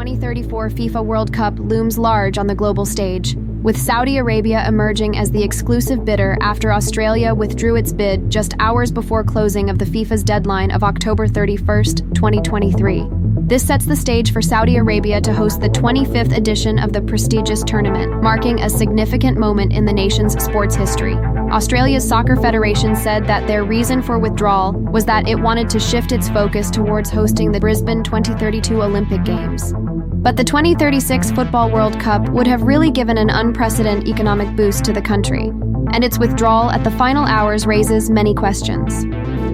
2034 FIFA World Cup looms large on the global stage, with Saudi Arabia emerging as the exclusive bidder after Australia withdrew its bid just hours before closing of the FIFA's deadline of October 31st, 2023. This sets the stage for Saudi Arabia to host the 25th edition of the prestigious tournament, marking a significant moment in the nation's sports history. Australia's Soccer Federation said that their reason for withdrawal was that it wanted to shift its focus towards hosting the Brisbane 2032 Olympic Games. But the 2036 Football World Cup would have really given an unprecedented economic boost to the country, and its withdrawal at the final hours raises many questions.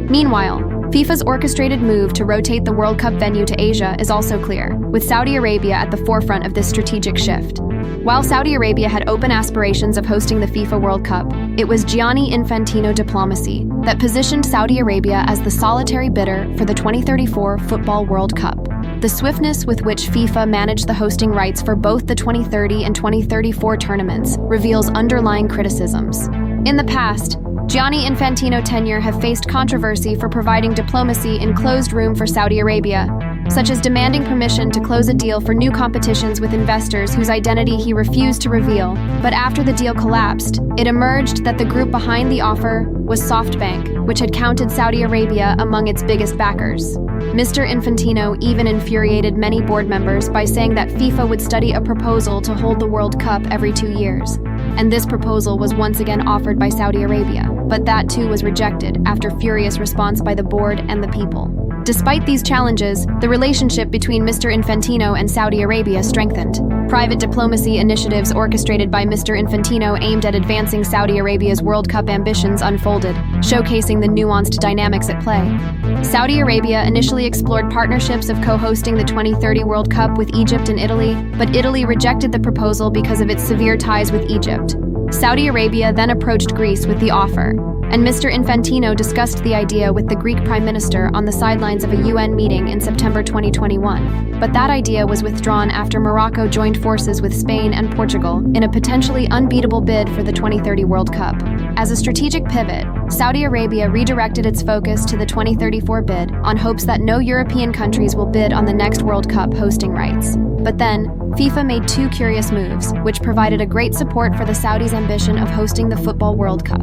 Meanwhile, FIFA's orchestrated move to rotate the World Cup venue to Asia is also clear, with Saudi Arabia at the forefront of this strategic shift. While Saudi Arabia had open aspirations of hosting the FIFA World Cup, it was Gianni Infantino diplomacy that positioned Saudi Arabia as the solitary bidder for the 2034 Football World Cup. The swiftness with which FIFA managed the hosting rights for both the 2030 and 2034 tournaments reveals underlying criticisms. In the past, Gianni Infantino tenure have faced controversy for providing diplomacy in closed room for Saudi Arabia, such as demanding permission to close a deal for new competitions with investors whose identity he refused to reveal. But after the deal collapsed, it emerged that the group behind the offer was SoftBank, which had counted Saudi Arabia among its biggest backers. Mr. Infantino even infuriated many board members by saying that FIFA would study a proposal to hold the World Cup every 2 years. And this proposal was once again offered by Saudi Arabia, but that too was rejected after furious response by the board and the people. Despite these challenges, the relationship between Mr. Infantino and Saudi Arabia strengthened. Private diplomacy initiatives orchestrated by Mr. Infantino aimed at advancing Saudi Arabia's World Cup ambitions unfolded, showcasing the nuanced dynamics at play. Saudi Arabia initially explored partnerships of co-hosting the 2030 World Cup with Egypt and Italy, but Italy rejected the proposal because of its severe ties with Egypt. Saudi Arabia then approached Greece with the offer, and Mr. Infantino discussed the idea with the Greek Prime Minister on the sidelines of a UN meeting in September 2021. But that idea was withdrawn after Morocco joined forces with Spain and Portugal in a potentially unbeatable bid for the 2030 World Cup. As a strategic pivot, Saudi Arabia redirected its focus to the 2034 bid on hopes that no European countries will bid on the next World Cup hosting rights. But then, FIFA made two curious moves, which provided a great support for the Saudis' ambition of hosting the Football World Cup.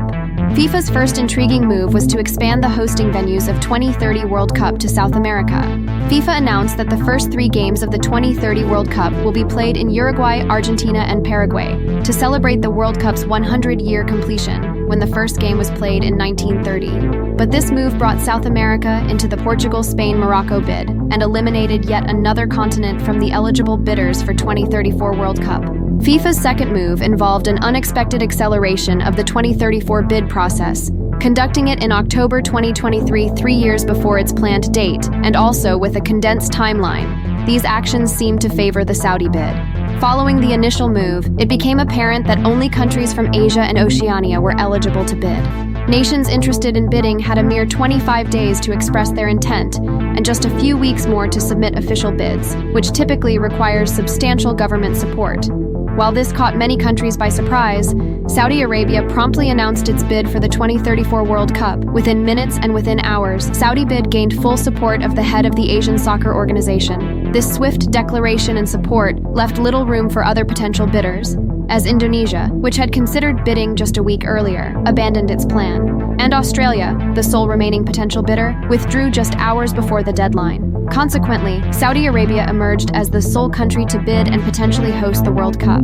FIFA's first intriguing move was to expand the hosting venues of 2030 World Cup to South America. FIFA announced that the first 3 games of the 2030 World Cup will be played in Uruguay, Argentina, and Paraguay, to celebrate the World Cup's 100-year completion, when the first game was played in 1930. But this move brought South America into the Portugal-Spain-Morocco bid, and eliminated yet another continent from the eligible bidders for 2034 World Cup. FIFA's second move involved an unexpected acceleration of the 2034 bid process, conducting it in October 2023, 3 years before its planned date, and also with a condensed timeline. These actions seemed to favor the Saudi bid. Following the initial move, it became apparent that only countries from Asia and Oceania were eligible to bid. Nations interested in bidding had a mere 25 days to express their intent, and just a few weeks more to submit official bids, which typically requires substantial government support. While this caught many countries by surprise, Saudi Arabia promptly announced its bid for the 2034 World Cup. Within minutes and within hours, Saudi bid gained full support of the head of the Asian Soccer Organization. This swift declaration and support left little room for other potential bidders, as Indonesia, which had considered bidding just a week earlier, abandoned its plan. And Australia, the sole remaining potential bidder, withdrew just hours before the deadline. Consequently, Saudi Arabia emerged as the sole country to bid and potentially host the World Cup.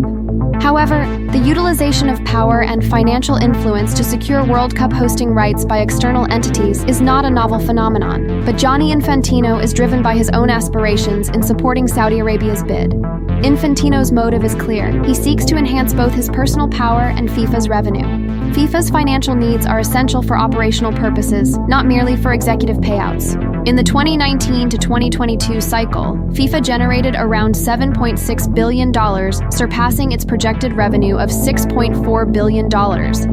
However, the utilization of power and financial influence to secure World Cup hosting rights by external entities is not a novel phenomenon, but Gianni Infantino is driven by his own aspirations in supporting Saudi Arabia's bid. Infantino's motive is clear. He seeks to enhance both his personal power and FIFA's revenue. FIFA's financial needs are essential for operational purposes, not merely for executive payouts. In the 2019 to 2022 cycle, FIFA generated around $7.6 billion, surpassing its projected revenue of $6.4 billion,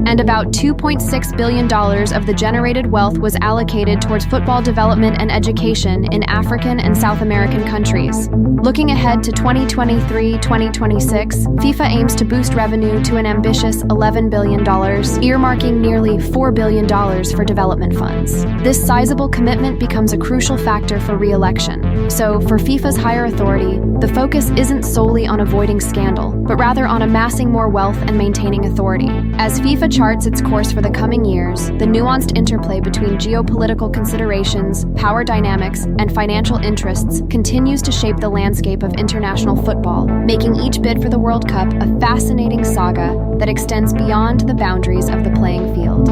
and about $2.6 billion of the generated wealth was allocated towards football development and education in African and South American countries. Looking ahead to 2023-2026, FIFA aims to boost revenue to an ambitious $11 billion, earmarking nearly $4 billion for development funds. This sizable commitment becomes a crucial factor for re-election. So, for FIFA's higher authority, the focus isn't solely on avoiding scandal, but rather on amassing more wealth and maintaining authority. As FIFA charts its course for the coming years, the nuanced interplay between geopolitical considerations, power dynamics, and financial interests continues to shape the landscape of international football, making each bid for the World Cup a fascinating saga that extends beyond the boundaries of the playing field.